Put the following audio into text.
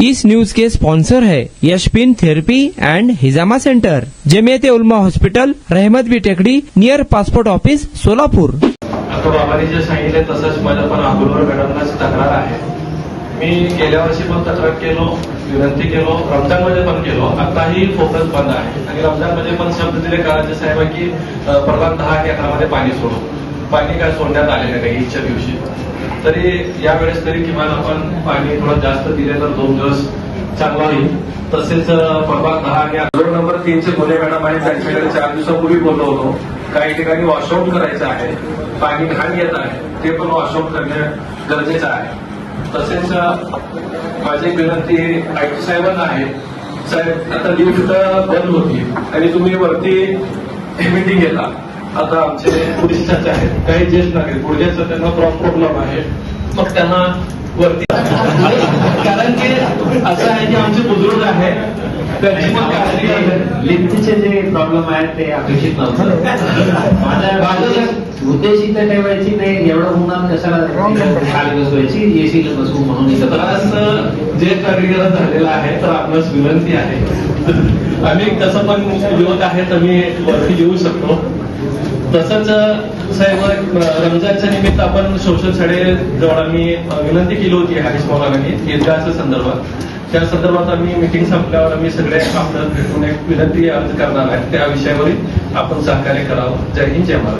इस news के sponsor है यशपिन therapy end हिजामा centre, Jamiat उलमा hospital, रहमत बी टेकडी, नियर पासपोर्ट ऑफिस, सोलापूर। आता बाबांनी जे सांगितले तसंच माझ्या पण अगोदर मॅडमनाच तक्रार आहे। मी गेल्या वर्षी पण तक्रार केलो, विनंती केलो, रमजानमध्ये पण केलो। आताही फोकस बंद आहे आणि रमजानमध्ये पण शब्द दिले काळाचे साहेब की प्रभाग 10 की 11 मध्ये पाणी सोडू। पाणी काय सोडण्यात आले नाही काही इच्छा दिवशी, तरी यावेळेस तरी किमान आपण पाणी थोडं जास्त दिले तर 2 दिवस चांगला होईल। तसेच प्रभाग 10 आणि रोड नंबर 3 चे बोले मॅडम आहेत, त्यांच्याकडे 4 दिवसापूर्वी बोललो होतो। काही ठिकाणी वॉशआउट करायचं आहे, पाणी घाण येत आहे, ते पण वॉशआउट करणे गरजेचं आहे। तसेच माझी विनंती आयटी साहेबांना आहे, साहेब आता लिफ्ट बंद होती आणि तुम्ही वरती मीटिंग घेता। आता आमचे पोलीस चाचा आहेत, काही ज्येष्ठ नागरिक गुडघ्याचा त्यांना प्रॉब्लेम आहे, मग त्यांना वरती कारण की असं आहे की आमचे बुजुर्ग आहे, त्यांची पण काळजी घ्यावी। लिफ्टचे जे प्रॉब्लेम आहेत ते अपेक्षित नव्हतं। माझा उद्देश इथं ठेवायची नाही, एवढं उन्हात कशाला खाली बसवायची, एसीला बसवू म्हणून इथं त्रास जे कार्यक्रम झालेला आहे, तर आपणास विनंती आहे आम्ही कसं पण युवक आहे तर मी वरती येऊ शकतो। तसंच साहेब रमजानच्या निमित्त आपण सोशल शाळे जवळ आम्ही विनंती केली होती हरीश मौलानांनी ईदगाहच्या संदर्भात। त्या संदर्भात आम्ही मीटिंग संपल्यावर आम्ही सगळे आपल्याला भेटून एक विनंती अर्ज करणार आहे, त्या विषयावर आपण सहकार्य करावं। जय हिंद, जय महाराष्ट्र।